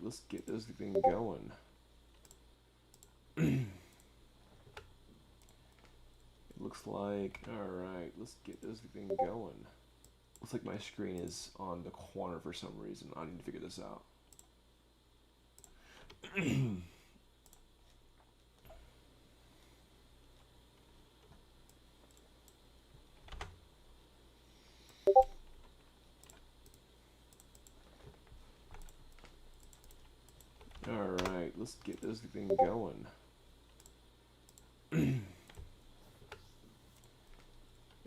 let's get this thing going. It looks like, alright, let's get this thing going. Looks like my screen is on the corner for some reason. I need to figure this out. Alright, let's get this thing going. It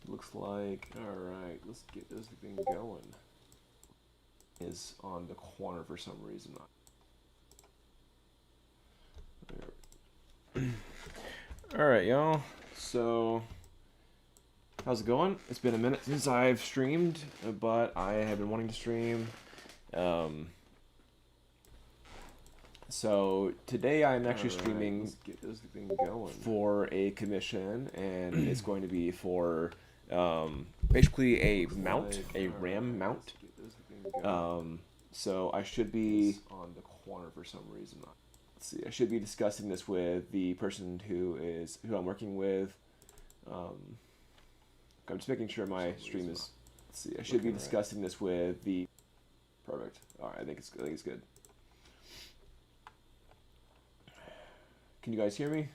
looks like, alright, let's get this thing going. Is on the corner for some reason. Alright, y'all. So, how's it going? It's been a minute since I've streamed, but I have been wanting to stream. So today I'm actually streaming for a commission, and it's going to be for basically a mount, a RAM mount. So I should be on the corner for some reason. Let's see, I should be discussing this with the person who I'm working with. I'm just making sure my stream is. Let's see, I should be discussing this with the. Perfect. All right, I think it's good. Can you guys hear me?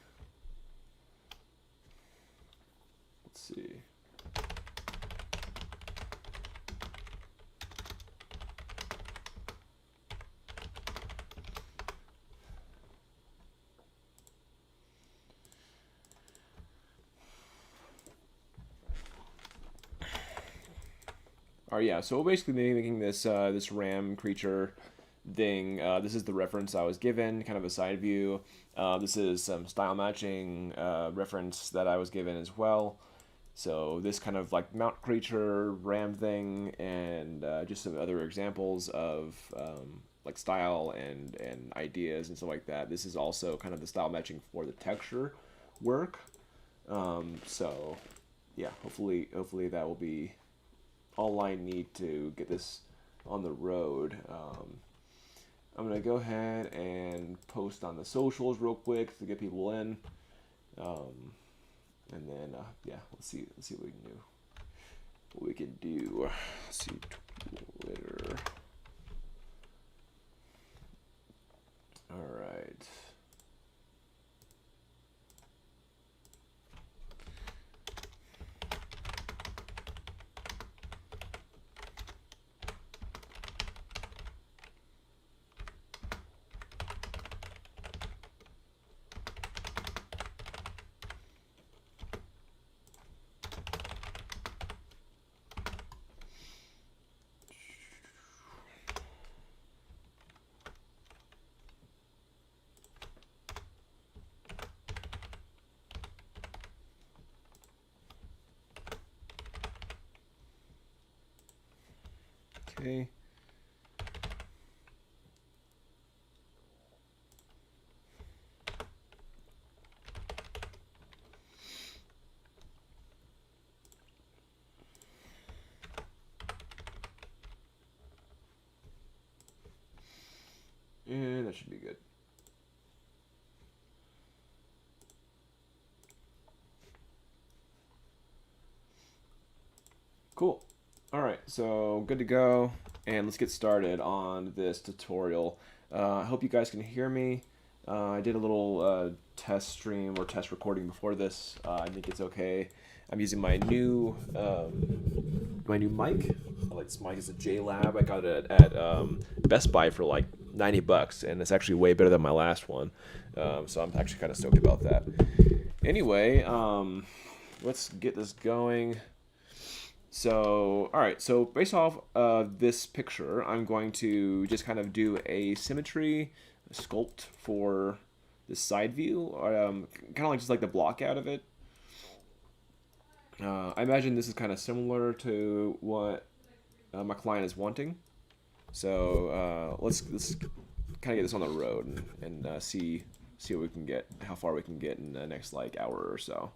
Let's see. All right, yeah. So we'll basically be making this this RAM creature thing. This is the reference I was given, kind of a side view. This is some style matching reference that I was given as well. So this kind of like mount creature RAM thing, and just some other examples of like style and ideas and stuff like that. This is also kind of the style matching for the texture work. So yeah, hopefully that will be all I need to get this on the road. I'm gonna go ahead and post on the socials real quick to get people in, and then yeah, let's see what we can do. Let's see, Twitter. All right. Okay. And that should be good. Cool. All right, so good to go, and let's get started on this tutorial. I hope you guys can hear me. I did a little test stream or test recording before this. I think it's okay. I'm using my new mic. This mic is a JLab. I got it at Best Buy for like $90, and it's actually way better than my last one. So I'm actually kind of stoked about that. Anyway, let's get this going. So, all right, so based off of this picture, I'm going to just kind of do a symmetry sculpt for this side view, kind of like just like the block out of it. I imagine this is kind of similar to what my client is wanting. So let's kind of get this on the road and see what we can get, how far we can get in the next like hour or so.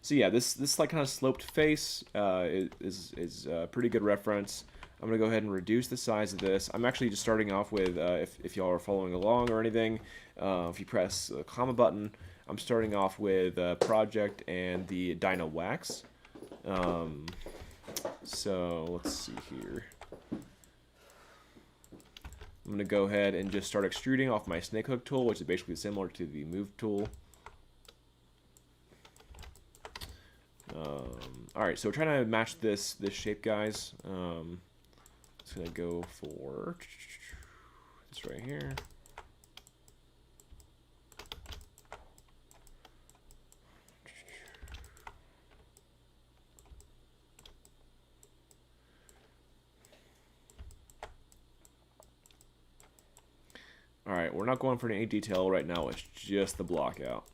So yeah, this like kind of sloped face is a pretty good reference. I'm going to go ahead and reduce the size of this. I'm actually just starting off with, if y'all are following along or anything, if you press the comma button, I'm starting off with Project and the Dino Wax. So let's see here. I'm going to go ahead and just start extruding off my snake hook tool, which is basically similar to the move tool. Alright, so we're trying to match this shape, guys. It's going to go for this right here. Alright, we're not going for any detail right now, it's just the block out.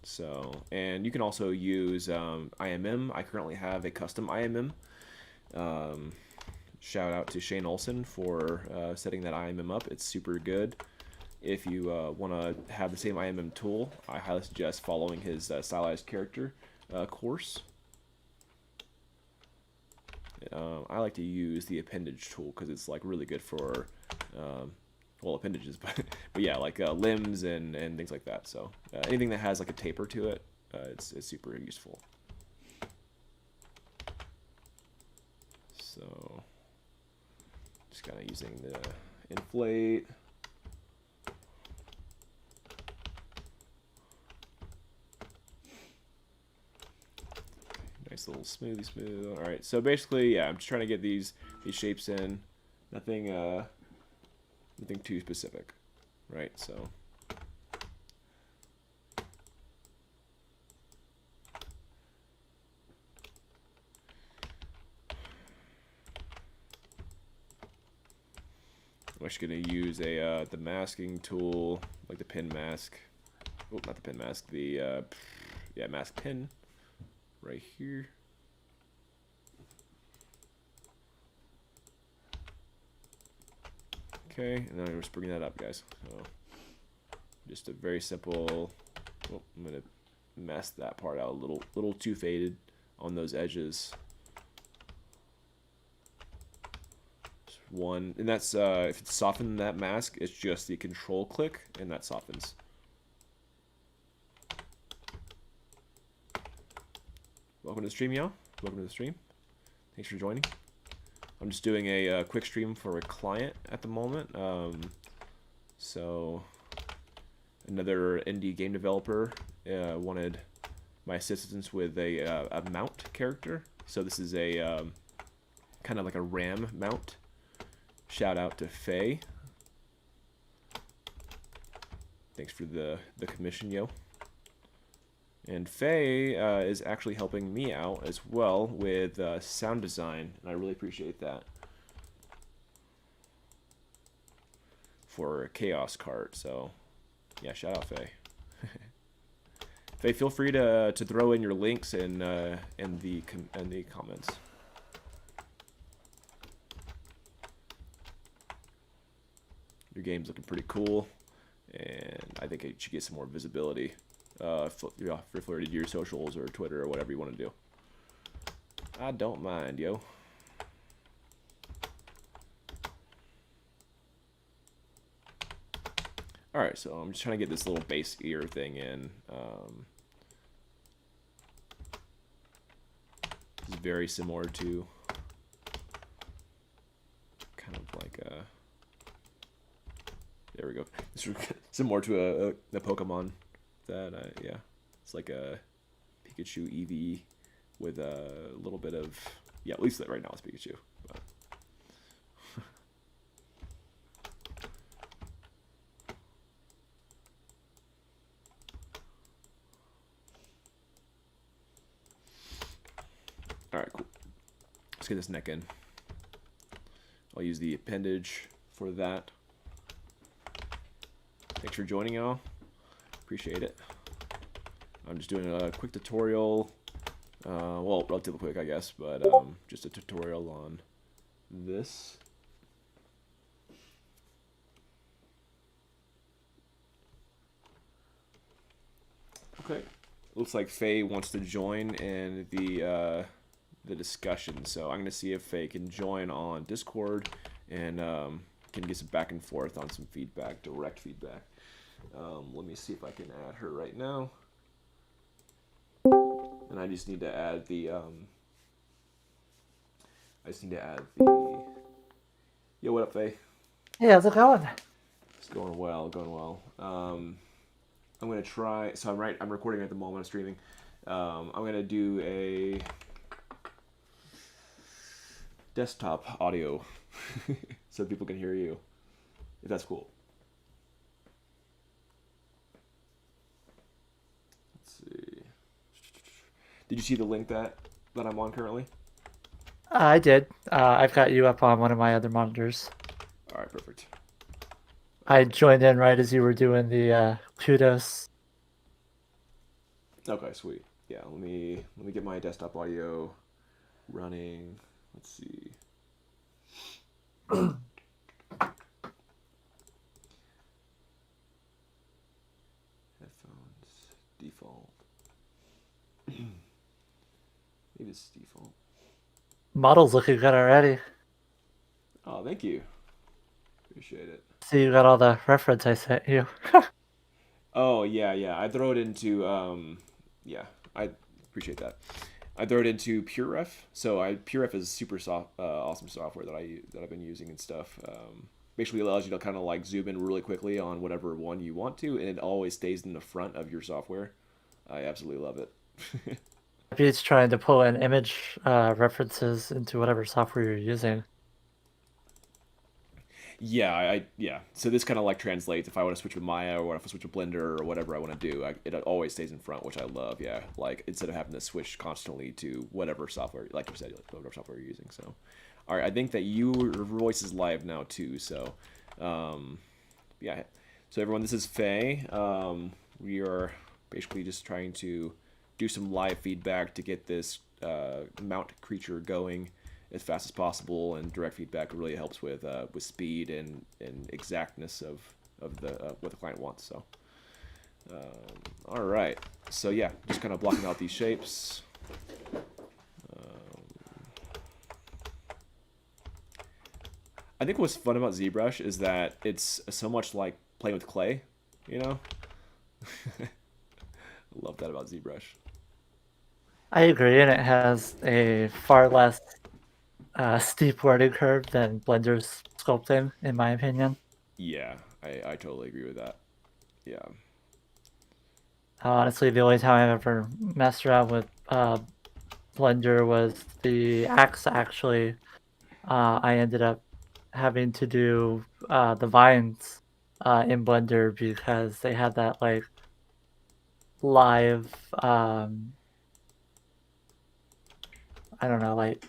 So, and you can also use IMM. I currently have a custom IMM. Shout out to Shane Olson for setting that IMM up. It's super good. If you want to have the same IMM tool, I highly suggest following his stylized character course. I like to use the appendage tool because it's like really good for well, appendages, but yeah, like limbs and things like that. So anything that has like a taper to it, it's super useful. So just kind of using the inflate. Nice little smooth. All right, so basically, yeah, I'm just trying to get these shapes in. Nothing too specific, right? So I'm actually going to use the masking tool, like the pin mask. Oh, not the pin mask. The yeah, mask pin right here. Okay, and then I'm just bringing that up, guys. So just a very simple. Oh, I'm gonna mess that part out a little too faded on those edges. Just one, and that's if it's softened that mask, it's just the control click, and that softens. Welcome to the stream, y'all. Welcome to the stream. Thanks for joining. I'm just doing a quick stream for a client at the moment. So another indie game developer wanted my assistance with a mount character. So this is a kind of like a ram mount. Shout out to Faye. Thanks for the commission, yo. And Faye is actually helping me out as well with sound design, and I really appreciate that. For a Chaos Cart, so yeah, shout out Faye. Faye, feel free to throw in your links in the comments. Your game's looking pretty cool, and I think it should get some more visibility. Refer to your socials or Twitter or whatever you want to do. I don't mind, yo. Alright, so I'm just trying to get this little base ear thing in. This is very similar to kind of like a... There we go. This is similar to a Pokemon. That yeah, it's like a Pikachu EV with a little bit of, yeah, at least right now it's Pikachu. But. All right, cool. Let's get this neck in. I'll use the appendage for that. Thanks for joining, y'all. Appreciate it. I'm just doing a quick tutorial, well, relatively quick, I guess, but just a tutorial on this. Okay, looks like Faye wants to join in the the discussion. So I'm gonna see if they can join on Discord and can get some back and forth on some feedback, direct feedback. Let me see if I can add her right now. And I just need to add the Yo, what up, Faye? Hey, how's it going? It's going well, going well. I'm gonna try. So I'm recording at the moment. I'm streaming. I'm gonna do a desktop audio so people can hear you, if that's cool. Let's see. Did you see the link that I'm on currently? I did. I've got you up on one of my other monitors. All right, perfect. I joined in right as you were doing the kudos. Okay, sweet. Yeah, let me get my desktop audio running. Let's see. Headphones default. Maybe it's default. Model's looking good already. Oh, thank you. Appreciate it. See, you got all the reference I sent you. Oh yeah. I throw it into yeah. I appreciate that. I throw it into PureRef. So PureRef is super awesome software that I've been using and stuff. Basically allows you to kind of like zoom in really quickly on whatever one you want to, and it always stays in the front of your software. I absolutely love it. Maybe it's trying to pull in image references into whatever software you're using. Yeah, yeah. So this kind of like translates if I want to switch with Maya or if I switch with Blender or whatever I want to do. It always stays in front, which I love. Yeah, like instead of having to switch constantly to whatever software, like you said, whatever software you're using. So, all right, I think that your voice is live now too. So, yeah. So everyone, this is Faye. We are basically just trying to do some live feedback to get this mount creature going as fast as possible, and direct feedback really helps with speed and exactness of the what the client wants. So, all right. So yeah, just kind of blocking out these shapes. I think what's fun about ZBrush is that it's so much like playing with clay, you know. Love that about ZBrush. I agree, and it has a far less steep learning curve than Blender's sculpting, in my opinion. Yeah, I totally agree with that. Yeah. Honestly, the only time I've ever messed around with Blender was the axe, actually. I ended up having to do the vines in Blender because they had that like live I don't know, like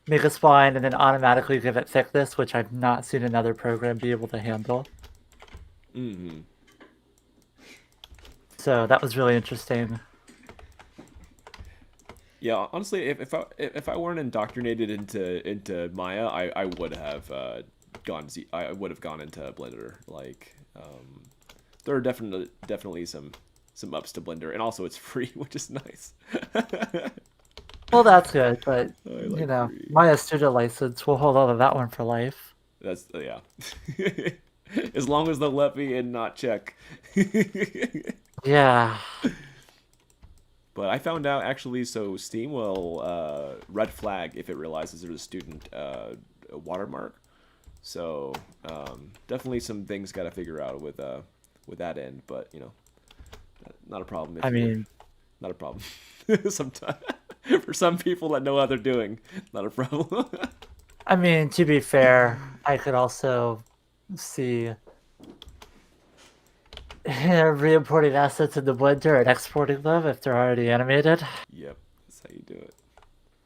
make a spline and then automatically give it thickness, which I've not seen another program be able to handle. Mm-hmm. So that was really interesting. Yeah, honestly, if I weren't indoctrinated into Maya, I would have I would have gone into Blender. Like, there are definitely some ups to Blender, and also it's free, which is nice. Well, that's good, but I you like know, free. my student license will hold on to that one for life. That's yeah. As long as they'll let me and not check. Yeah. But I found out actually, so Steam will red flag if it realizes there's a student watermark. So definitely some things got to figure out with that end. But you know, not a problem I if you're mean, not a problem. Sometimes for some people that know how they're doing, not a problem. to be fair, I could also see re-importing assets into Blender and exporting them if they're already animated. Yep, that's how you do it.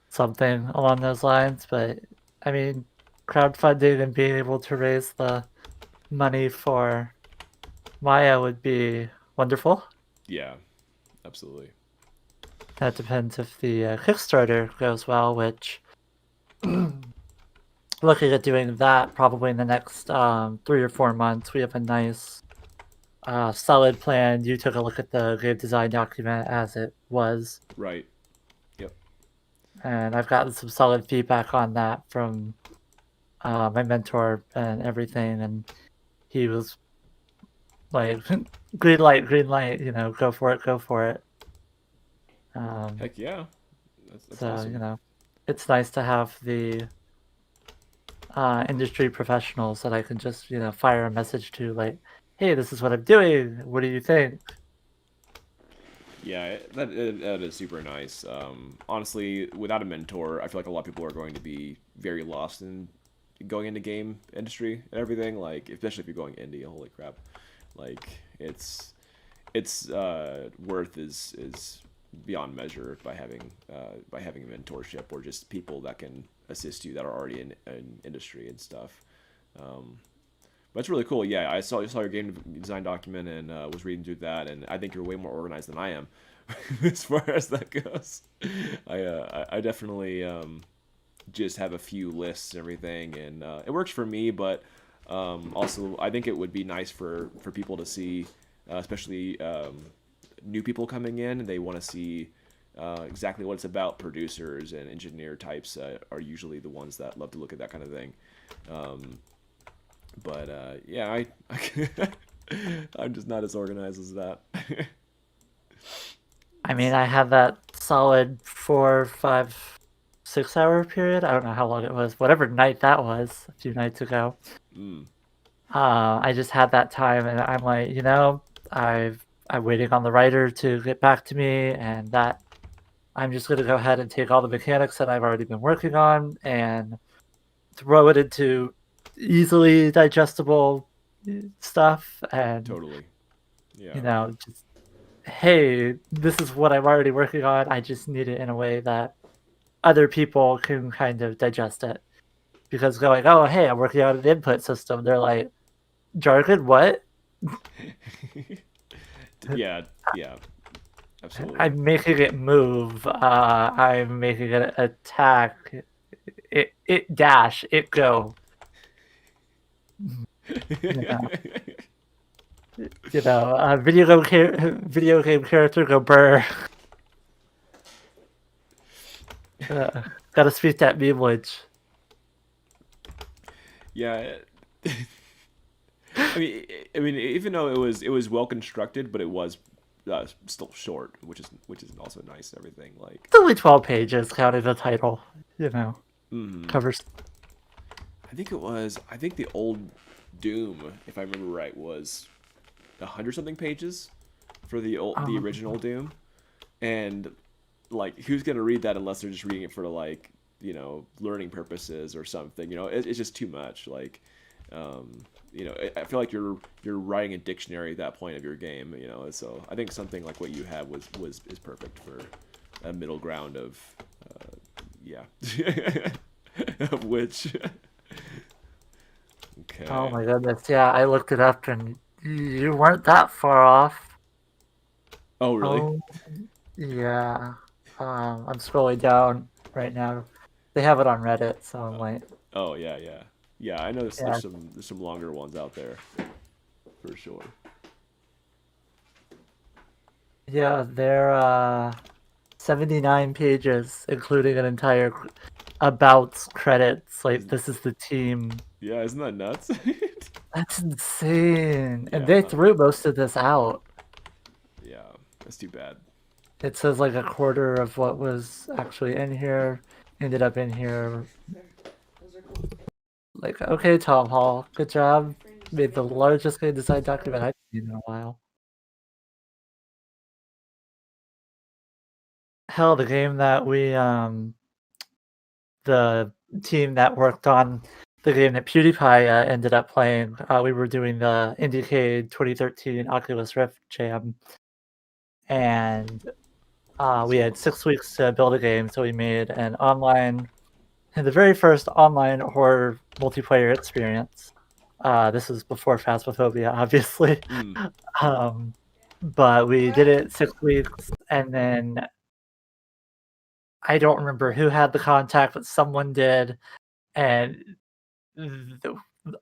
Something along those lines. But I mean, crowdfunding and being able to raise the money for Maya would be wonderful. Yeah, absolutely. That depends if the Kickstarter goes well, which looking at doing that probably in the next 3 or 4 months. We have a nice solid plan. You took a look at the game design document as it was. Right. Yep. and I've gotten some solid feedback on that from my mentor and everything, and he was like, green light, go for it, go for it. Um, Heck yeah, that's so awesome. it's nice to have the industry professionals that I can just fire a message to, like, hey, this is what I'm doing. What do you think? Yeah, that is super nice. Honestly, without a mentor, I feel like a lot of people are going to be very lost in going into game industry and everything. Like, especially if you're going indie. Holy crap! Like, its worth is beyond measure by having a mentorship or just people that can assist you that are already in industry and stuff. Um, but it's really cool. Yeah, I saw your game design document and was reading through that, and I think you're way more organized than I am as far as that goes. I definitely just have a few lists and everything, and it works for me. But also, I think it would be nice for people to see, especially new people coming in. They want to see exactly what it's about. Producers and engineer types are usually the ones that love to look at that kind of thing. Um, but yeah, I'm just not as organized as that. I mean, I had that solid 4, 5, 6 hour period. I don't know how long it was. Whatever night that was, a few nights ago. Mm, I just had that time, and I'm like, I'm waiting on the writer to get back to me, and that I'm just gonna go ahead and take all the mechanics that I've already been working on and throw it into easily digestible stuff, and totally. Yeah. just, hey, this is what I'm already working on. I just need it in a way that other people can kind of digest it. Because going, oh, hey, I'm working on an input system. They're like, jargon, what? Yeah. Yeah. Absolutely. I'm making it move. I'm making it attack. It dash. It go. You know, video game character go burr. Uh, Gotta speak that meme language. Yeah. I mean, even though it was well constructed, but it was still short, which is also nice and everything. Like, It's only 12 pages, counting the title. You know, mm, covers. I think the old Doom, if I remember right, was 100 something pages for the Um, original Doom, and like who's gonna read that unless they're just reading it for like learning purposes or something. It's just too much. Like, um, I feel like you're writing a dictionary at that point of your game. So I think something like what you have is perfect for a middle ground of yeah of which oh okay. my goodness, yeah, I looked it up and you weren't that far off. Oh really? Oh, yeah. I'm scrolling down right now. They have it on Reddit, so I'm like, Oh yeah, yeah, yeah. I know there's yeah, some longer ones out there for sure. yeah, they're 79 pages, including an entire about credits. Like, Isn't this is the team. Yeah, isn't that nuts? That's insane. And Yeah, they threw most of this out. yeah. That's too bad. It says like a quarter of what was actually in here ended up in here. Like, okay, Tom Hall, good job. Made the largest game design document I've seen in a while. Hell, the game that the team that worked on the game that PewDiePie ended up playing, we were doing the IndieCade 2013 Oculus Rift Jam, and we Awesome. had 6 weeks to build a game, so we made the very first online horror multiplayer experience. This was before Phasmophobia, obviously. Mm. Um, but we did it 6 weeks, and then I don't remember who had the contact, but someone did, and the,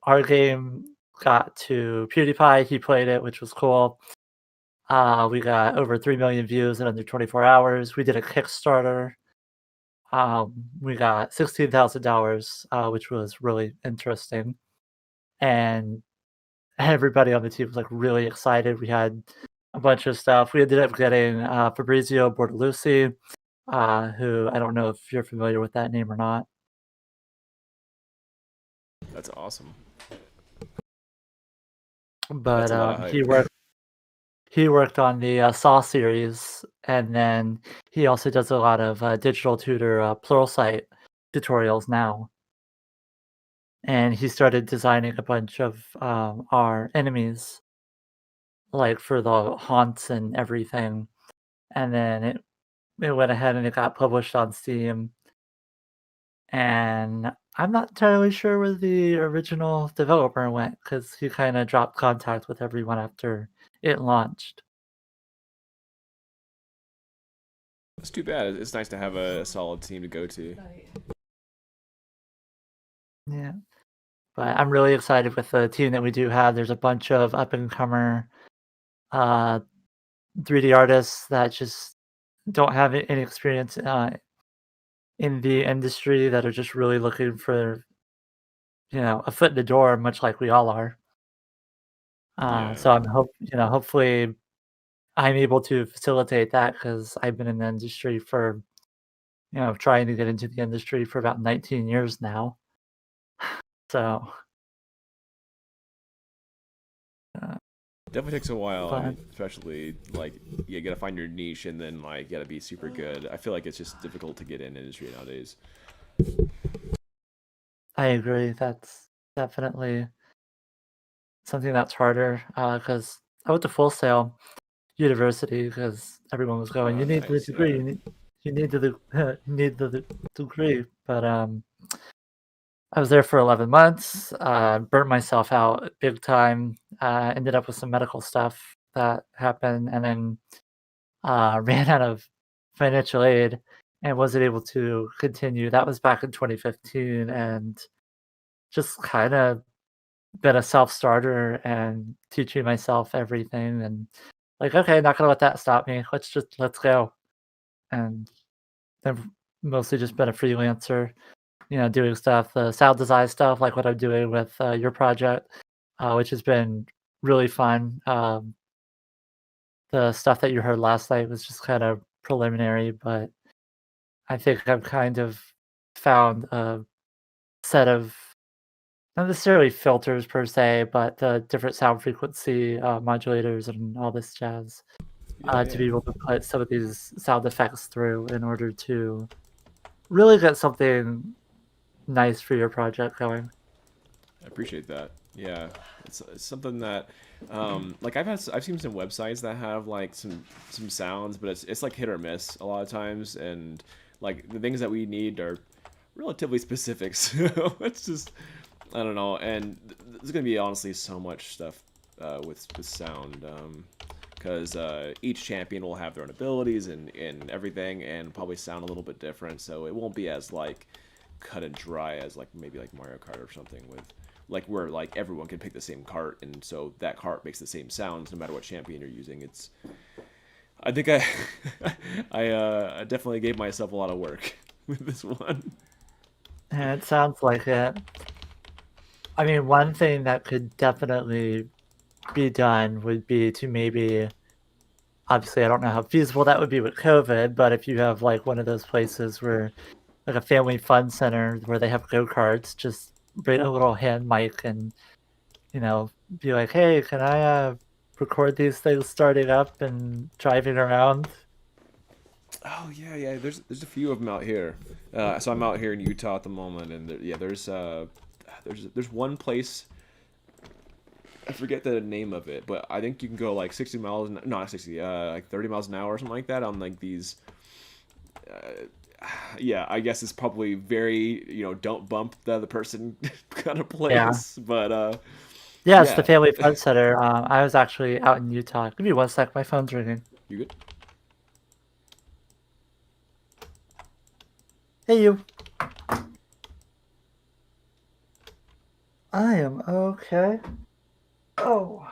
our game got to PewDiePie. He played it, which was cool. We got over 3 million views in under 24 hours. We did a Kickstarter. we got $16,000, which was really interesting, and everybody on the team was like really excited. We had a bunch of stuff. We ended up getting Fabrizio Bortolucci, who I don't know if you're familiar with that name or not, That's awesome. That's but a lot of he hype. worked on the Saw series, and then he also does a lot of digital tutor Pluralsight tutorials now. And he started designing a bunch of our enemies, like for the haunts and everything. And then it went ahead and it got published on Steam. And I'm not entirely sure where the original developer went because he kind of dropped contact with everyone after it launched. It's too bad. It's nice to have a solid team to go to. Yeah. But I'm really excited with the team that we do have. There's a bunch of up and comer uh, 3D artists that just don't have any experience in the industry that are just really looking for, a foot in the door, much like we all are. Yeah. So hopefully I'm able to facilitate that because I've been in the industry for, trying to get into the industry for about 19 years now. So, uh, Definitely takes a while. I but mean, especially like you gotta find your niche and then like you gotta be super good. I feel like it's just difficult to get in industry nowadays. I agree. That's definitely something that's harder because I went to Full Sail University because everyone was going, Oh, "You need the nice. degree. Yeah. You need the you need the degree." But I was there for 11 months. Burnt myself out big time. Ended up with some medical stuff that happened, and then ran out of financial aid and wasn't able to continue. That was back in 2015, and just kind of been a self-starter and teaching myself everything and like, "Okay, not gonna let that stop me. Let's go." And I've mostly just been a freelancer, doing stuff, the sound design stuff, like what I'm doing with, your project, which has been really fun. The stuff that you heard last night was just kind of preliminary, but I think I've kind of found a set of not necessarily filters per se, but the different sound frequency, modulators and all this jazz, Yeah, to yeah. be able to put some of these sound effects through in order to really get something nice for your project going. I appreciate that. Yeah, it's something that, like I've seen some websites that have like some sounds, but it's like hit or miss a lot of times, and like the things that we need are relatively specific. So it's just I don't know, and there's gonna be honestly so much stuff with sound. Because each champion will have their own abilities and everything, and probably sound a little bit different, so it won't be as like cut and dry as like maybe like Mario Kart or something with like where like everyone can pick the same cart and so that cart makes the same sounds no matter what champion you're using. It's I think I I definitely gave myself a lot of work with this one. And it sounds like it. I mean, one thing that could definitely be done would be to maybe obviously, I don't know how feasible that would be with COVID, but if you have, like, one of those places where like a family fun center where they have go-karts, just bring a little hand mic and, you know, be like, "Hey, can I, record these things starting up and driving around?" Oh yeah, yeah. There's a few of them out here. So I'm out here in Utah at the moment, and yeah, there's one place I forget the name of it, but I think you can go like 60 miles, no, not 60, like 30 miles an hour or something like that on like these. Yeah, I guess it's probably very don't bump the other person kind of Yeah. place, but Yeah, it's the yeah, family fun center. I was actually out in Utah. Give me one sec, my phone's ringing. you good? Hey, you. I am okay. Oh.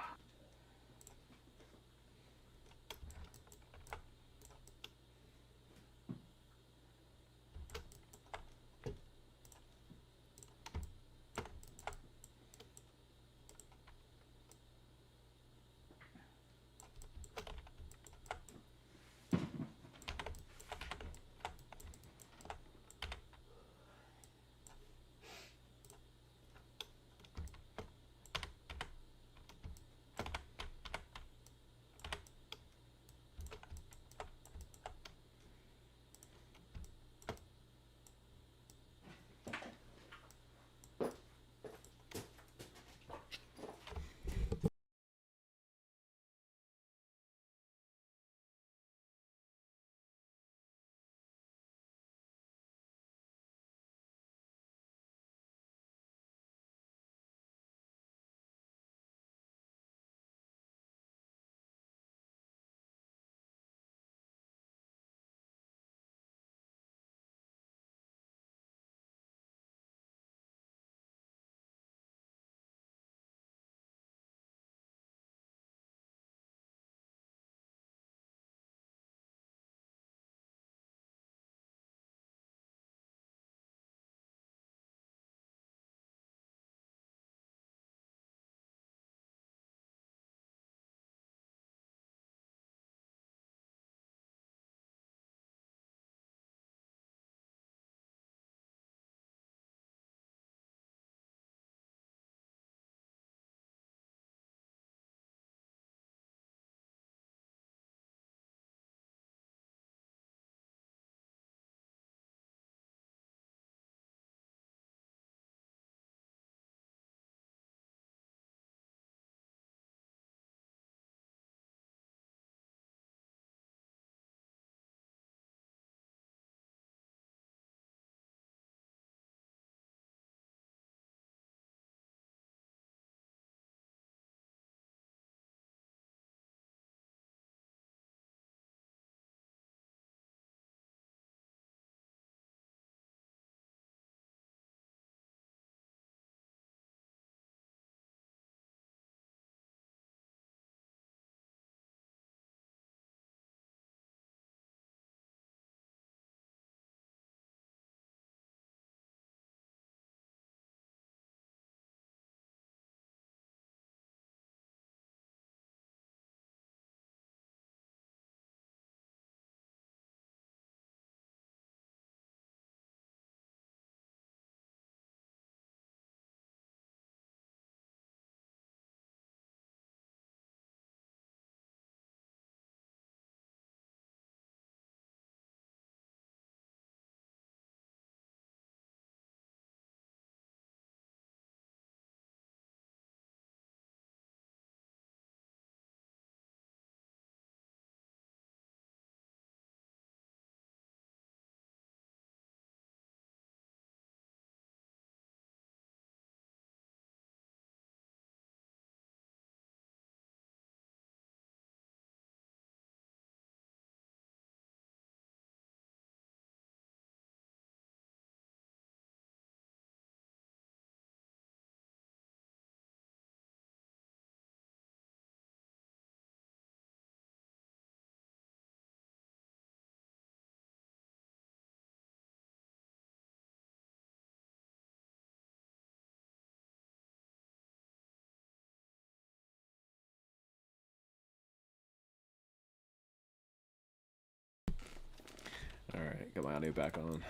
Alright, got my audio back on.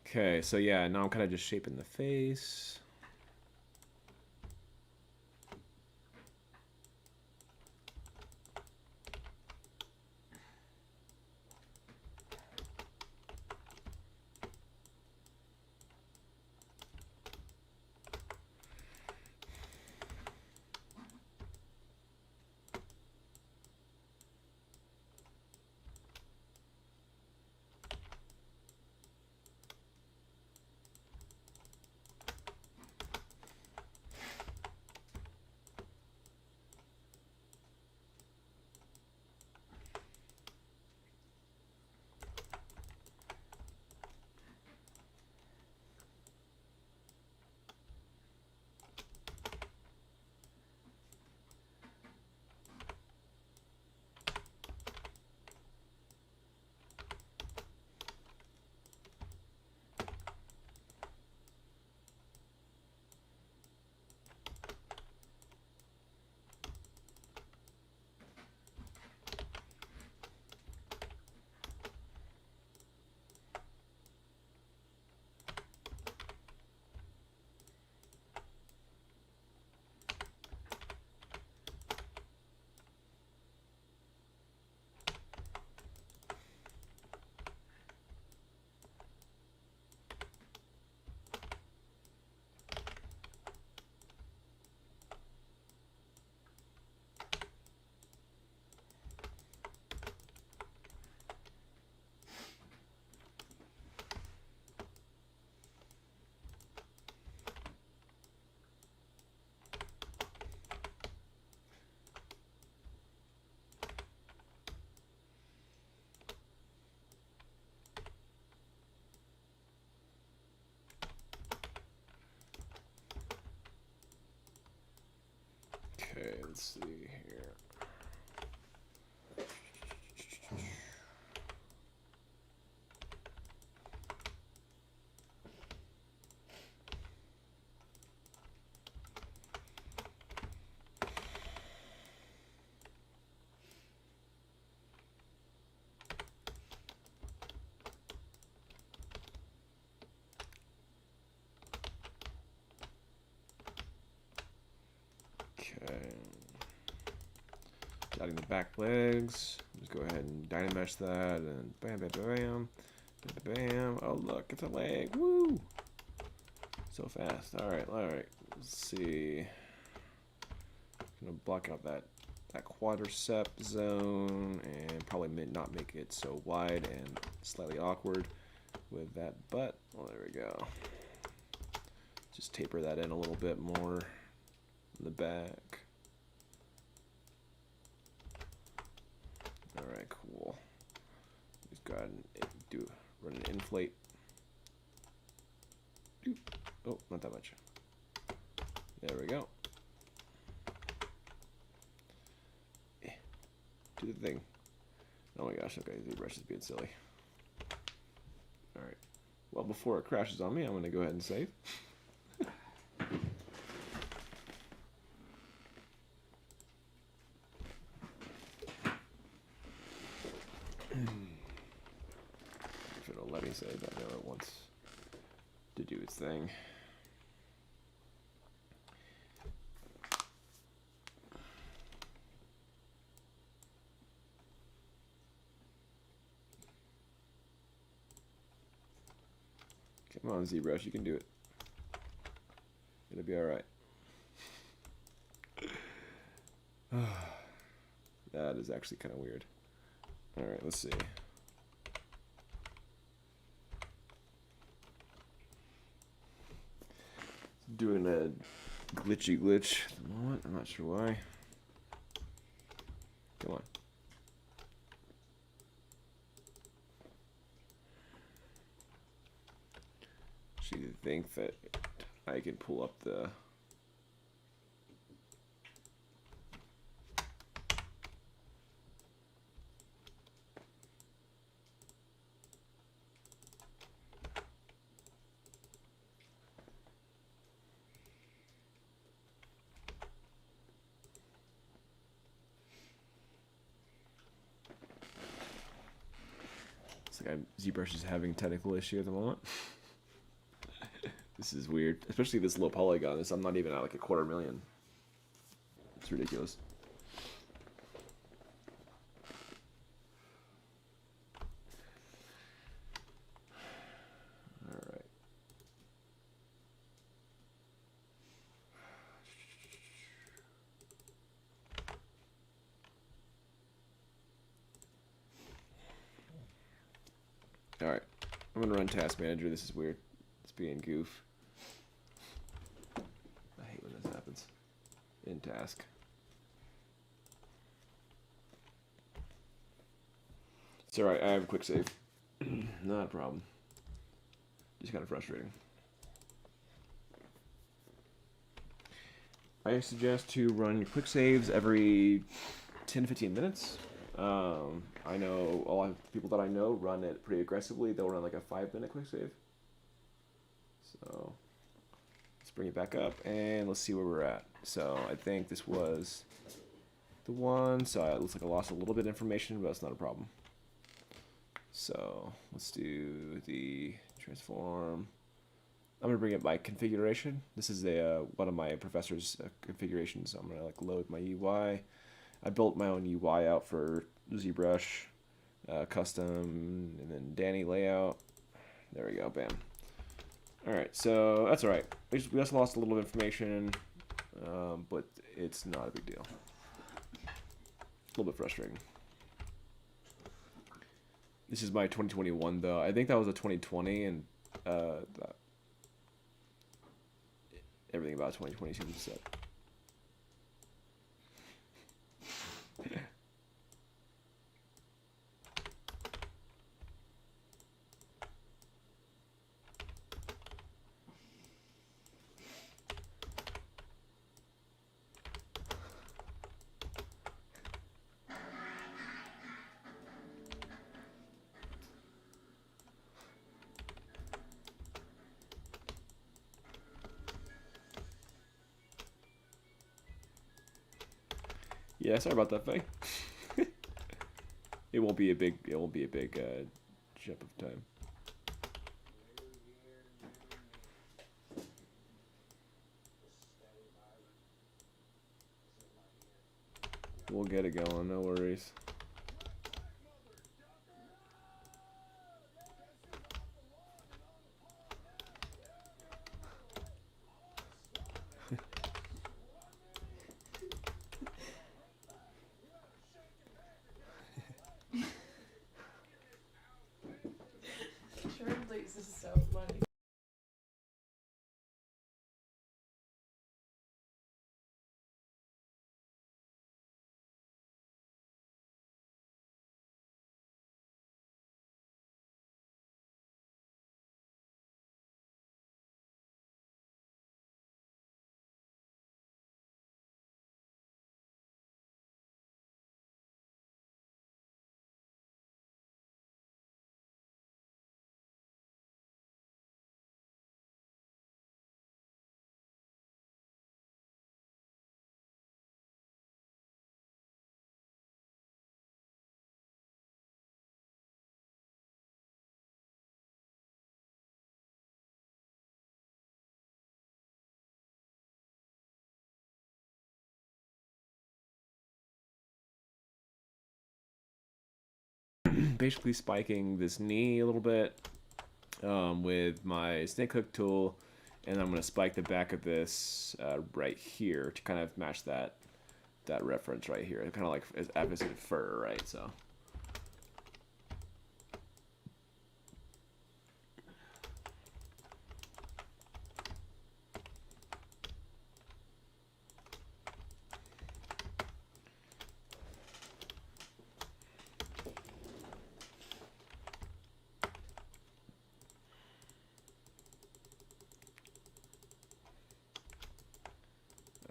Okay, so yeah, now I'm kind of just shaping the face. Okay, let's see here. Okay. Adding the back legs. Just go ahead and dynamesh that, and bam, bam, bam, bam, bam. Oh look, it's a leg. Woo! So fast. All right, all right. Let's see. Gonna block out that quadricep zone and probably not make it so wide and slightly awkward with that butt. Well, there we go. Just taper that in a little bit more in the back. All right, cool. Just go ahead and run an inflate. Oh, not that much. There we go. Do the thing. Oh my gosh, okay, ZBrush is being silly. Alright. Well, before it crashes on me, I'm going to go ahead and save. If it'll let me save, I know it wants to do its thing. Come on, ZBrush, you can do it. It'll be alright. That is actually kind of weird. Alright, let's see. Doing a glitchy glitch at the moment. I'm not sure why. Come on. She did think that I can pull up the like ZBrush is having technical issue at the moment. This is weird, especially this low polygon. I'm not even at like 250,000. It's ridiculous. All right. All right. I'm gonna run Task Manager. This is weird. It's being goof. I hate when this happens. In Task. It's alright, I have a quick save. Not a problem. Just kind of frustrating. I suggest to run your quick saves every 10-15 minutes. I know a lot of people that I know run it pretty aggressively. They'll run like a 5-minute quick save. So let's bring it back up and let's see where we're at. So I think this was the one. So it looks like I lost a little bit of information, but that's not a problem. So let's do the transform. I'm gonna bring up my configuration. This is one of my professor's configurations. So I'm gonna like load my UI. I built my own UI out for ZBrush, custom, and then Danny layout. There we go, bam. All right, so that's all right. We just lost a little information, but it's not a big deal. A little bit frustrating. This is my 2021 though. I think that was a 2020, and everything about 2020 seems set. Yeah, sorry about that, Faye. It won't be a big jump of time. We'll get it going, no worries. This is so funny. Basically spiking this knee a little bit with my snake hook tool, and I'm going to spike the back of this right here to kind of match that reference right here. Kind of like as opposite fur, right? So.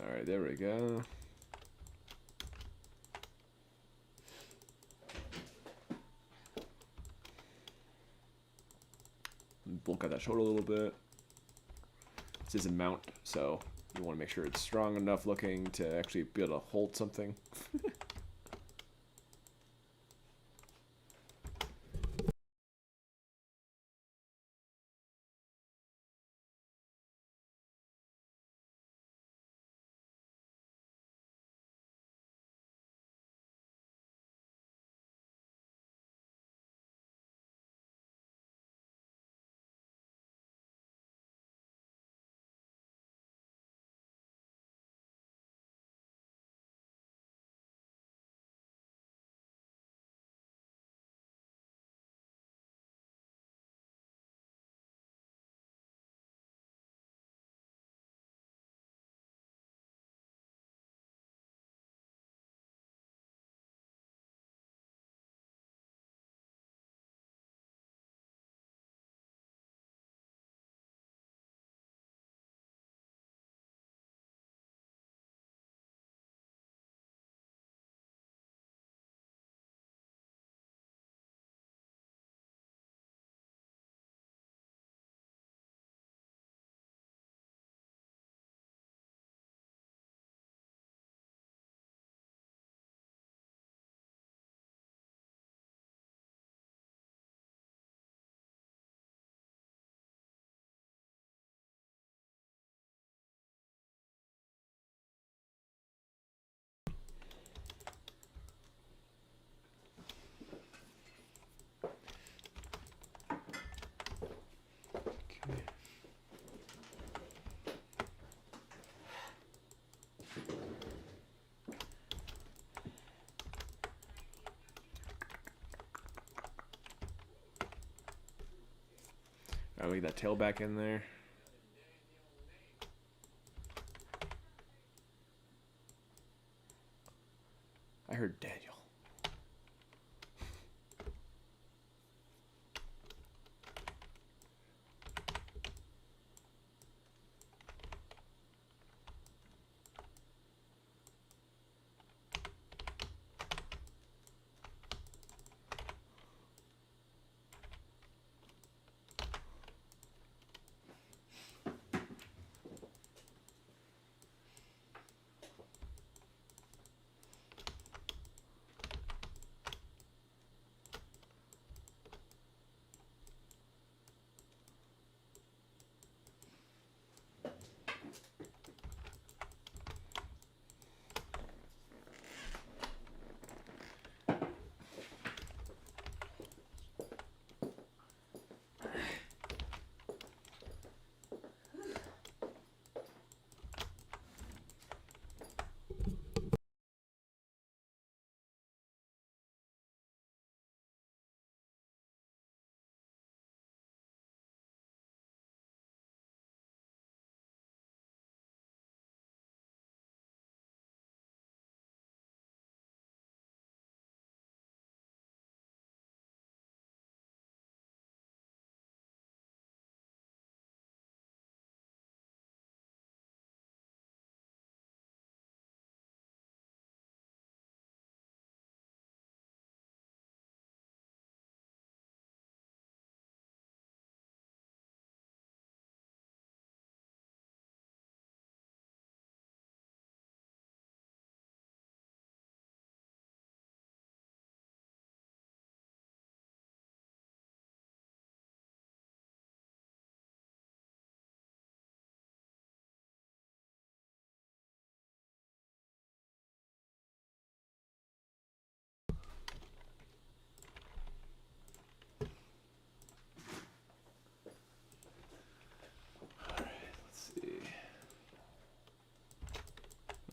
All right, there we go. Bulk out that shoulder a little bit. This is a mount, so you want to make sure it's strong enough looking to actually be able to hold something. we get that tail back in there. I heard Daniel.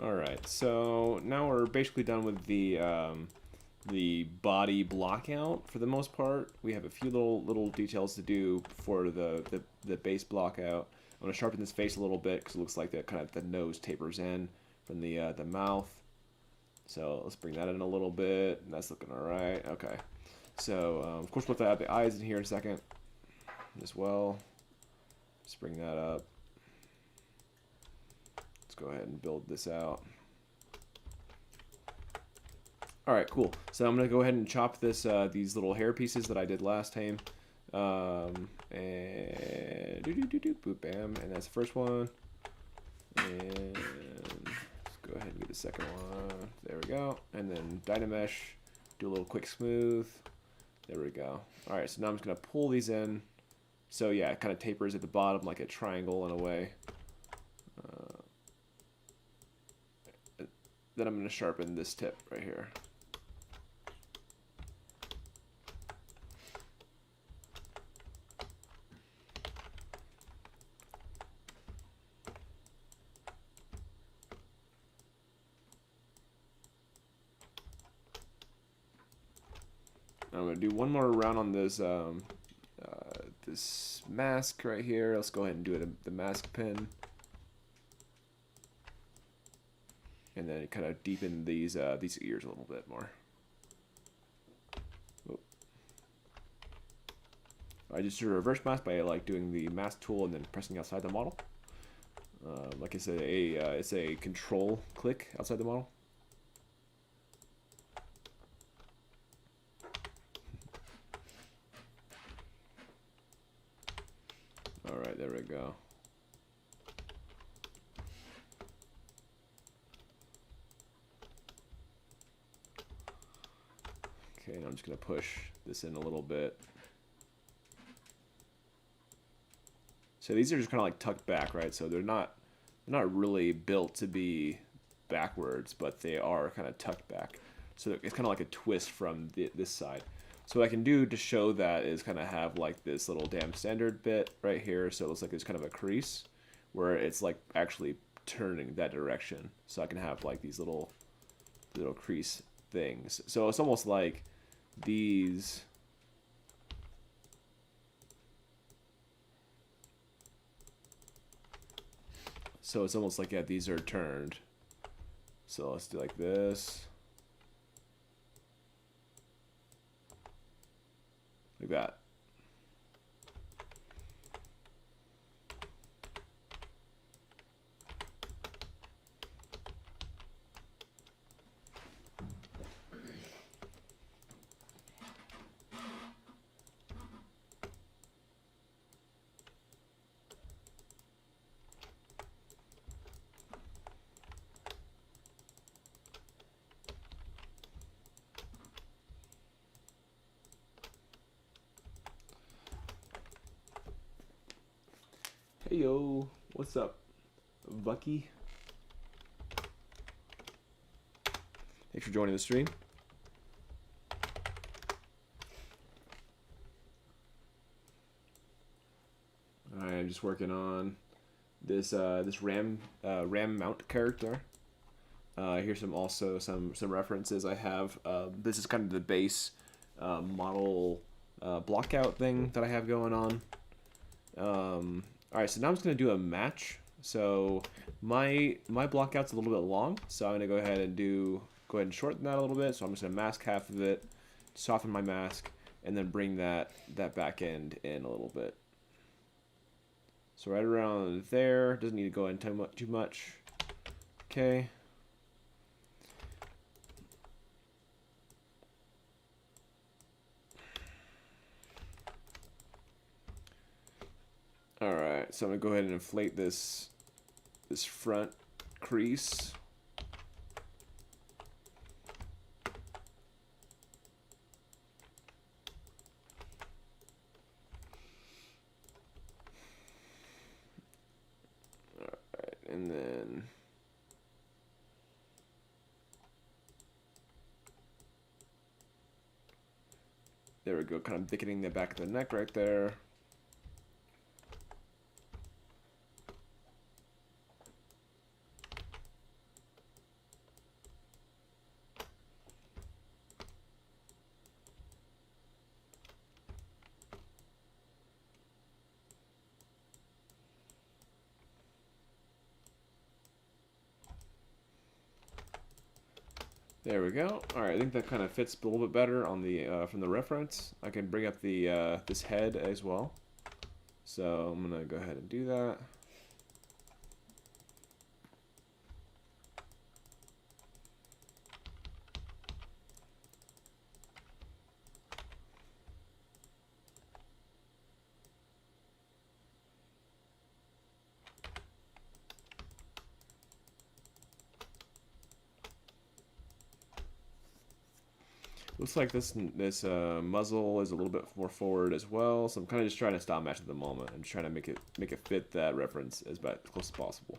All right, so now we're basically done with the body block out for the most part. We have a few little details to do for the base block out. I'm gonna sharpen this face a little bit because it looks like that kind of the nose tapers in from the mouth. So let's bring that in a little bit. And that's looking all right. Okay. So of course we'll have to add the eyes in here in a second as well. Let's bring that up. Let's go ahead and build this out. All right, cool. So I'm gonna go ahead and chop this these little hair pieces that I did last time, and boop, bam, and that's the first one. And let's go ahead and get the second one. There we go. And then Dynamesh, do a little quick smooth. There we go. All right, so now I'm just gonna pull these in. So yeah, it kind of tapers at the bottom like a triangle in a way. Then I'm gonna sharpen this tip right here. I'm gonna do one more round on this this mask right here. Let's go ahead and do it the mask pin, and then kind of deepen these ears a little bit more. Oh. I just do a reverse mask by like doing the mask tool and then pressing outside the model. Like it's a control click outside the model. All right, there we go. Okay, now I'm just gonna push this in a little bit. So these are just kind of like tucked back, right? So they're not really built to be backwards, but they are kind of tucked back. So it's kind of like a twist from this side. So what I can do to show that is kind of have like this little damn standard bit right here. So it looks like there's kind of a crease where it's like actually turning that direction. So I can have like these little crease things. So it's almost like these So it's almost like, yeah, these are turned. So let's do like this. Like that. Hey yo, what's up, Bucky? Thanks for joining the stream. Alright, I'm just working on this this ram mount character. Here's some references I have. This is kind of the base model blockout thing that I have going on. All right, so now I'm just gonna do a match. So my blockout's a little bit long, so I'm gonna go ahead and shorten that a little bit. So I'm just gonna mask half of it, soften my mask, and then bring that back end in a little bit. So right around there, doesn't need to go in too much. Okay. All right, so I'm gonna go ahead and inflate this front crease. All right, and then there we go, kind of thickening the back of the neck right there. There we go. All right, I think that kind of fits a little bit better on the from the reference. I can bring up the this head as well. So I'm gonna go ahead and do that. Looks like this muzzle is a little bit more forward as well, so I'm kind of just trying to style match at the moment. I'm just trying to make it fit that reference as close as possible.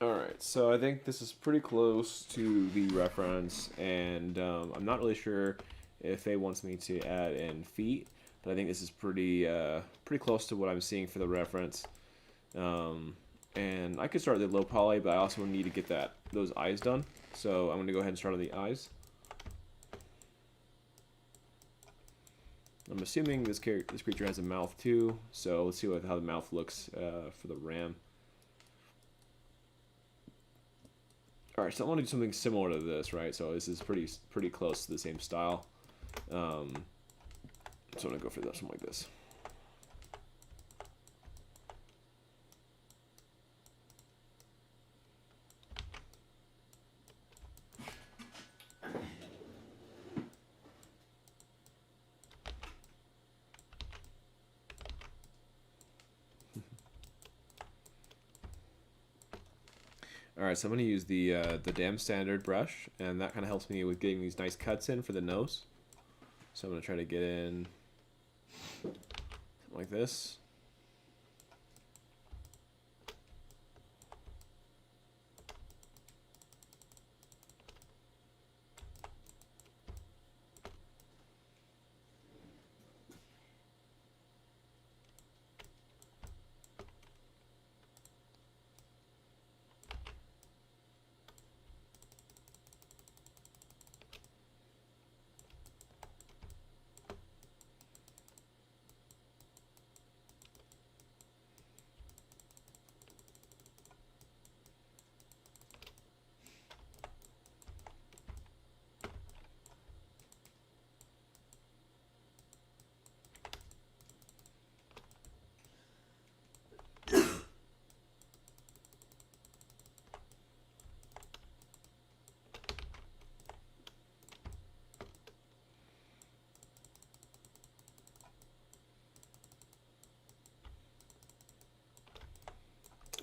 Alright, so I think this is pretty close to the reference, and I'm not really sure if Faye wants me to add in feet, but I think this is pretty close to what I'm seeing for the reference. And I could start the low poly, but I also need to get those eyes done, so I'm going to go ahead and start on the eyes. I'm assuming this creature has a mouth too, so let's see how the mouth looks for the ram. All right, so I want to do something similar to this, right? So this is pretty close to the same style. So I'm gonna go for something like this. All right, so I'm gonna use the damn standard brush, and that kind of helps me with getting these nice cuts in for the nose. So I'm gonna try to get in something like this.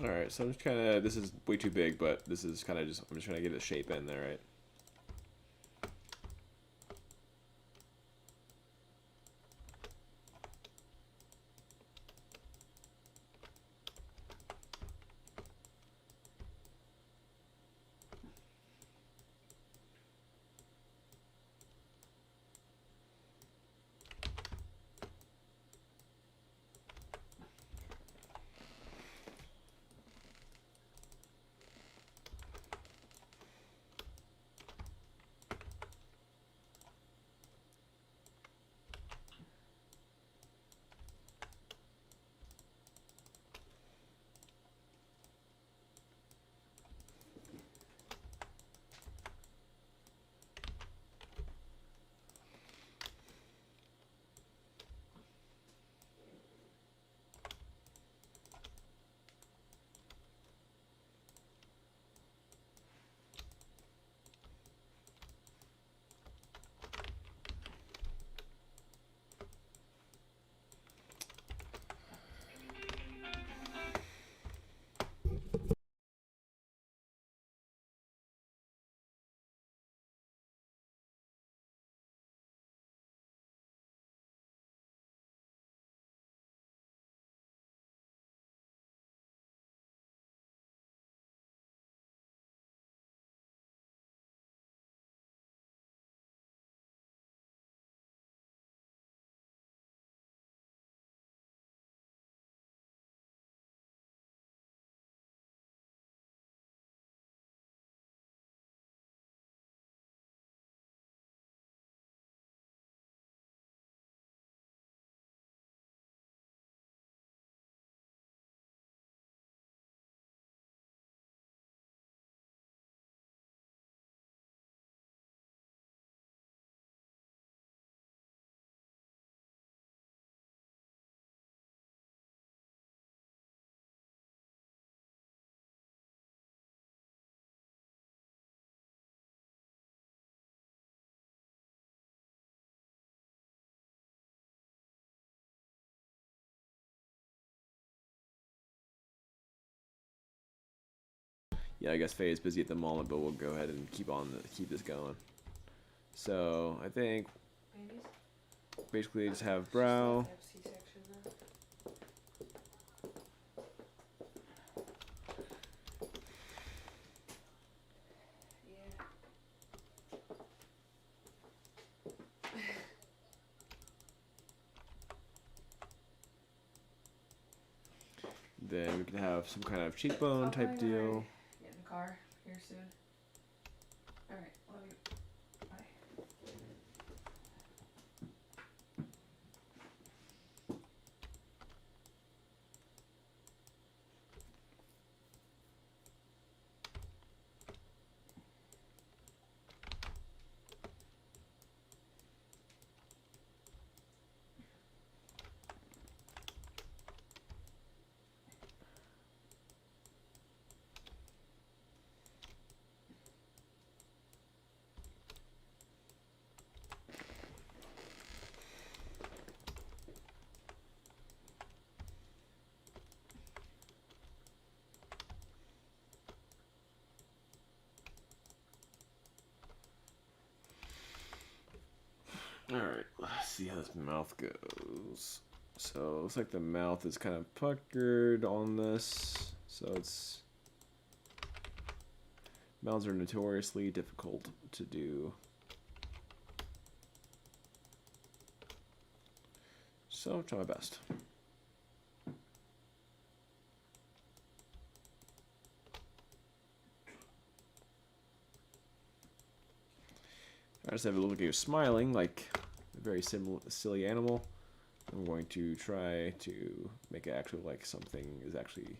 All right, so I'm just kind of, this is way too big, but this is kind of just, I'm just trying to get a shape in there, right? Yeah, I guess Faye is busy at the moment, but we'll go ahead and keep this going. So I think basically just have brow. Then we can have some kind of cheekbone type deal. Get in the car here soon. All right, love you. Bye. Alright, let's see how this mouth goes. So it looks like the mouth is kind of puckered on this. So it's... Mouths are notoriously difficult to do. So I'll try my best. I just have a look at you smiling like a very silly animal. I'm going to try to make it actually like something is actually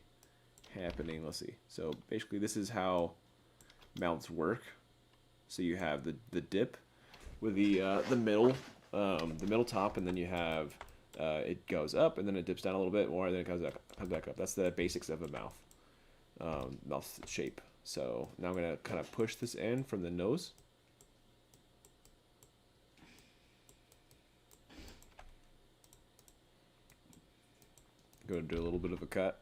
happening. Let's see. So basically this is how mounts work. So you have the dip with the middle top, and then you have it goes up and then it dips down a little bit more and then it comes back up. That's the basics of a mouth shape. So now I'm gonna kind of push this in from the nose. Going to do a little bit of a cut.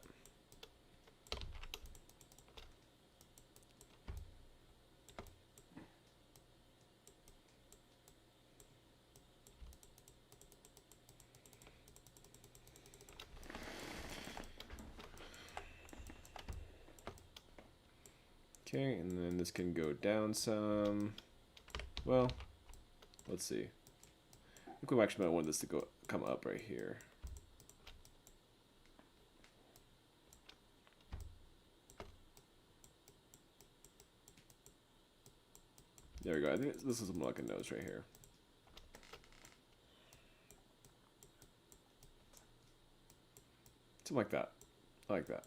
Okay, and then this can go down some. Well, let's see. I think we actually might want this to come up right here. There we go. I think this is more like a nose right here. Something like that. I like that.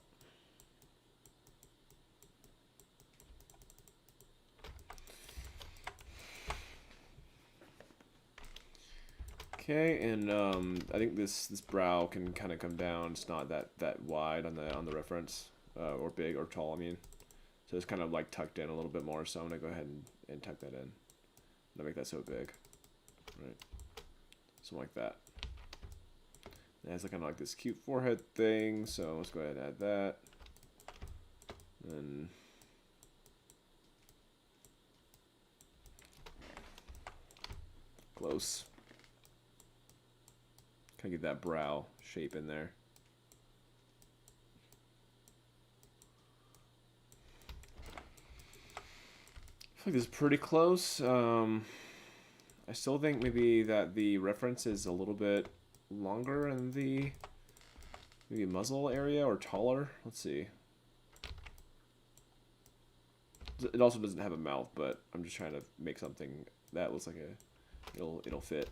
Okay, and I think this brow can kind of come down. It's not that wide on the reference, or big or tall. I mean, so it's kind of like tucked in a little bit more. So I'm gonna go ahead and tuck that in. Not make that so big, right? Something like that. It has kind of like this cute forehead thing. So let's go ahead and add that. And close. Kind of get that brow shape in there. I feel like this is pretty close. I still think maybe that the reference is a little bit longer in the maybe muzzle area or taller. Let's see. It also doesn't have a mouth, but I'm just trying to make something that looks like it'll fit.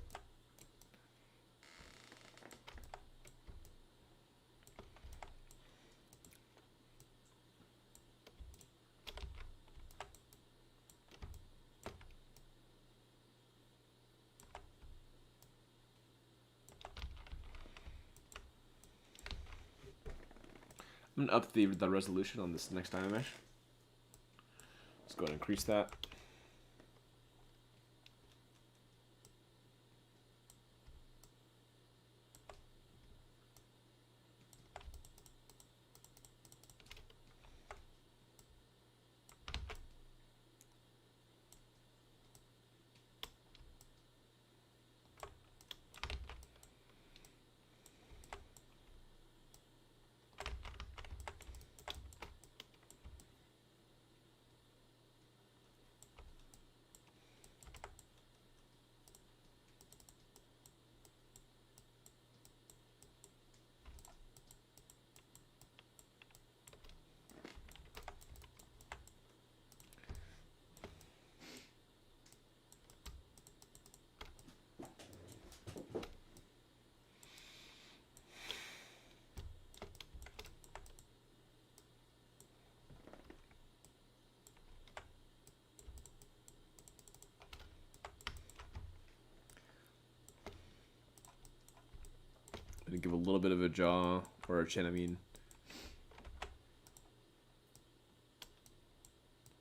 I'm gonna up the resolution on this next time mesh. Let's go ahead and increase that. And give a little bit of a jaw for our chin, I mean.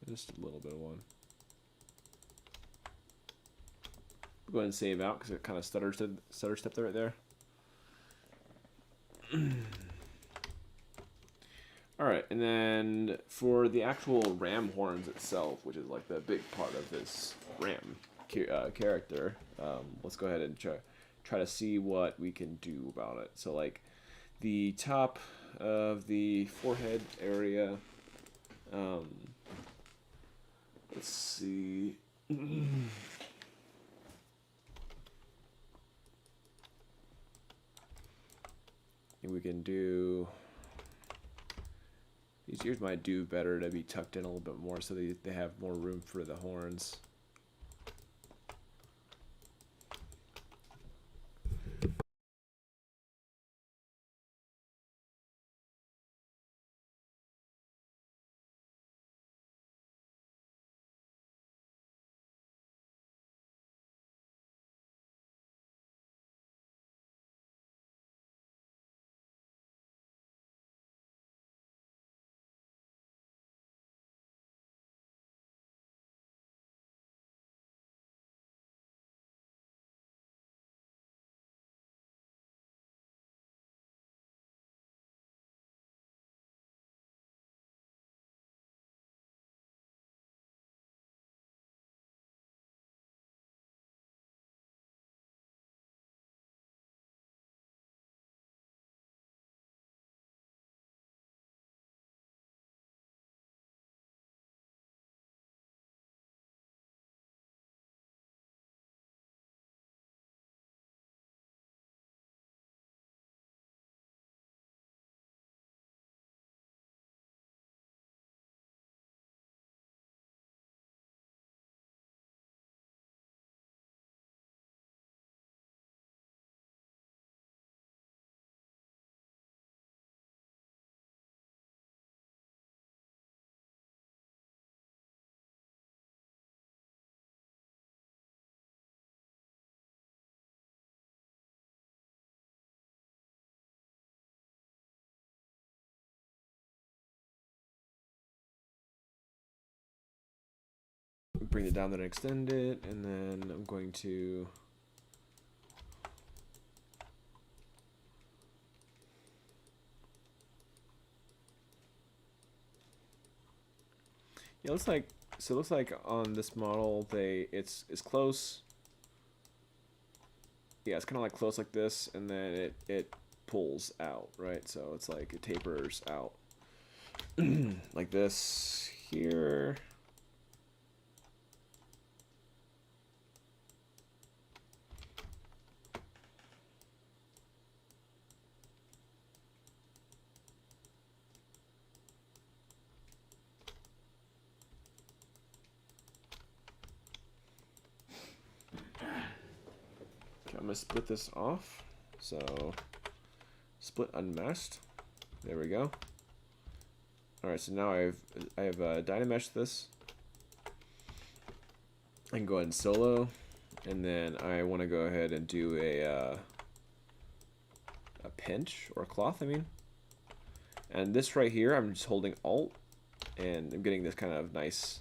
Just a little bit of one. Go ahead and save out because it kind of stutter stepped right there. Alright, and then for the actual ram horns itself, which is like the big part of this ram character, let's go ahead and try to see what we can do about it. So like the top of the forehead area, let's see. We can do, these ears might do better to be tucked in a little bit more so they have more room for the horns. Bring it down, then extend it, and then I'm going to it looks like, so it looks like on this model it's close. Yeah, it's kind of like close like this, and then it pulls out, right? So it's like it tapers out like this here. Okay, I'm gonna split this off. So split unmasked. There we go. All right, so now I have Dynameshed this. I can go ahead and solo, and then I want to go ahead and do a pinch or a cloth. I mean, and this right here, I'm just holding Alt, and I'm getting this kind of nice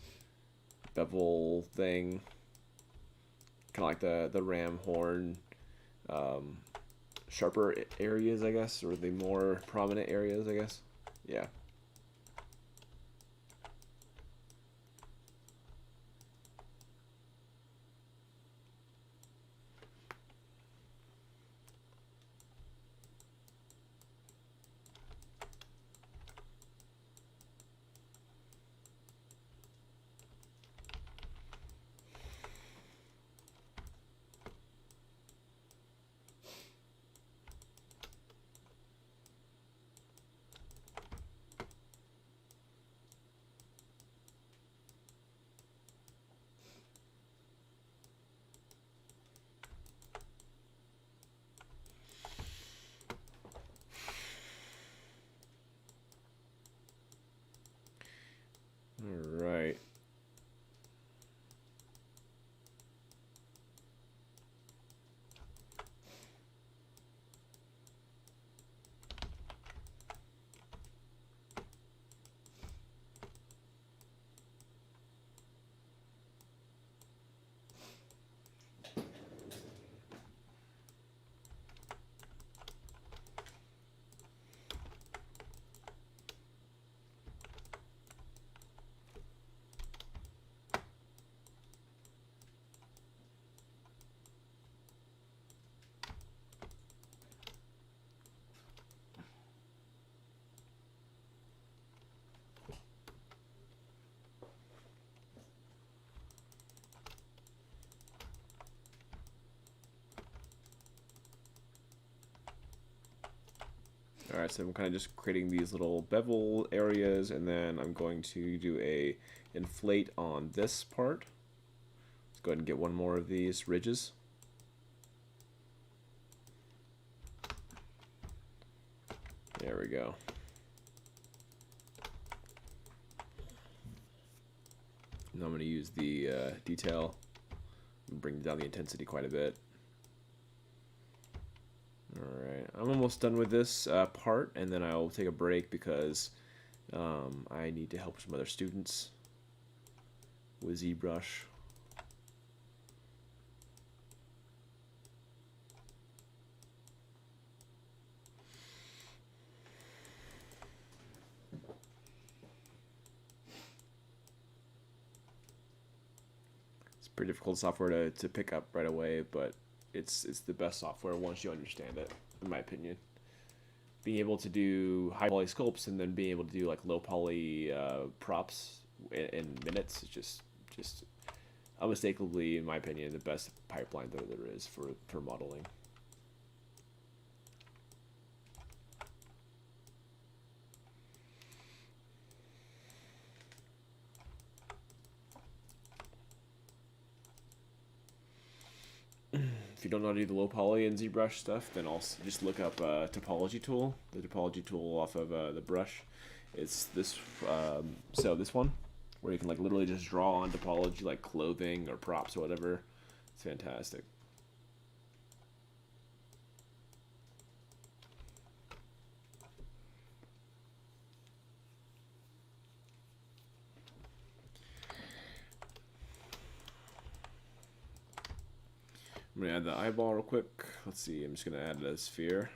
bevel thing, kind of like the ram horn, sharper areas, I guess, or the more prominent areas, I guess. Yeah. So I'm kind of just creating these little bevel areas, and then I'm going to do a inflate on this part. Let's go ahead and get one more of these ridges. There we go. Now I'm going to use the detail and bring down the intensity quite a bit. Alright, I'm almost done with this part, and then I'll take a break because I need to help some other students with ZBrush. Pretty difficult software to pick up right away, but it's the best software once you understand it, in my opinion. Being able to do high poly sculpts and then being able to do like low poly props in minutes is just unmistakably, in my opinion, the best pipeline that there is for modeling. If you don't know how to do the low poly and ZBrush stuff, then also just look up topology tool. The topology tool off of the brush. It's this so this one where you can like literally just draw on topology like clothing or props or whatever. It's fantastic. I'm gonna add the eyeball real quick. Let's see, I'm just gonna add a sphere.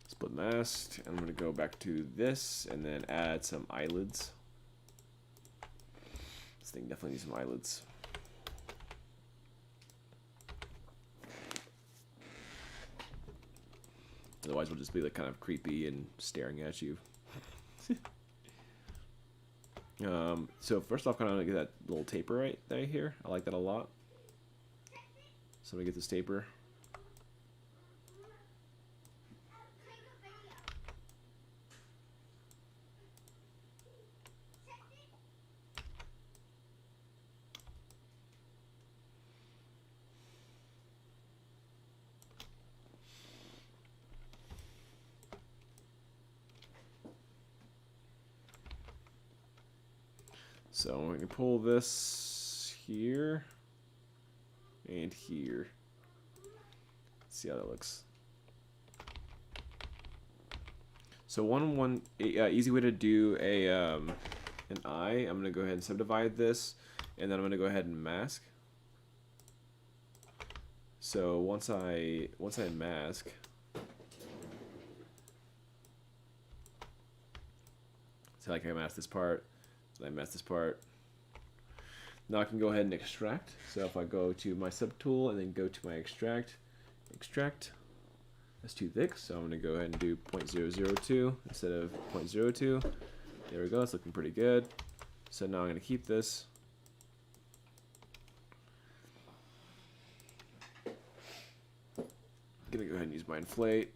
Split masked. I'm gonna go back to this and then add some eyelids. This thing definitely needs some eyelids. Otherwise, we'll just be like kind of creepy and staring at you. So first off, kind of get that little taper right here. I like that a lot. So I'm gonna get this taper. So I'm going to pull this here and here. Let's see how that looks. So one easy way to do an eye. I'm going to go ahead and subdivide this, and then I'm going to go ahead and mask. So once I mask, so like I mask this part. I mask this part. Now I can go ahead and extract. So if I go to my subtool and then go to my extract, that's too thick, so I'm going to go ahead and do 0.002 instead of 0.02. There we go, it's looking pretty good. So now I'm going to keep this. I'm going to go ahead and use my inflate.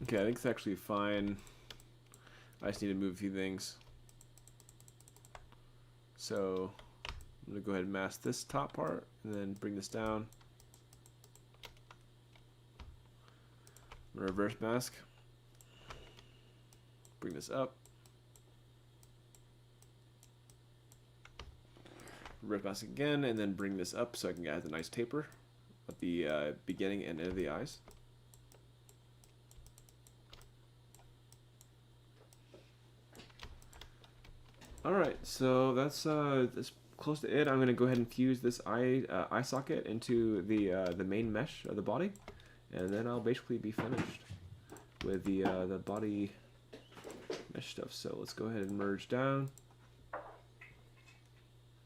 Okay, I think it's actually fine. I just need to move a few things. So I'm going to go ahead and mask this top part and then bring this down. I'm going to reverse mask. Bring this up. Reverse mask again and then bring this up so I can add a nice taper at the beginning and end of the eyes. All right, that's close to it. I'm gonna go ahead and fuse this eye socket into the main mesh of the body, and then I'll basically be finished with the body mesh stuff. So let's go ahead and merge down,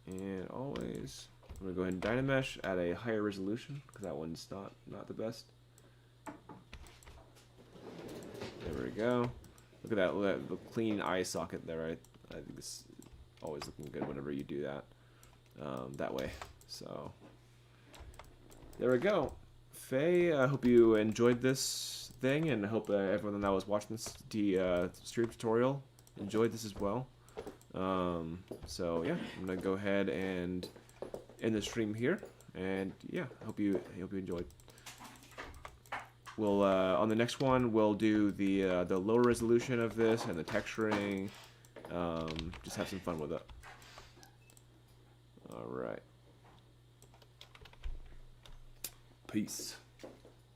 and always I'm gonna go ahead and Dynamesh at a higher resolution because that one's not the best. There we go. Look at that the clean eye socket there. I think this is always looking good whenever you do that that way. So there we go. Faye, I hope you enjoyed this thing, and I hope everyone that was watching this stream tutorial enjoyed this as well. So yeah, I'm gonna go ahead and end the stream here, and yeah, I hope you enjoyed. We'll on the next one we'll do the lower resolution of this and the texturing. Just have some fun with it. All right. Peace.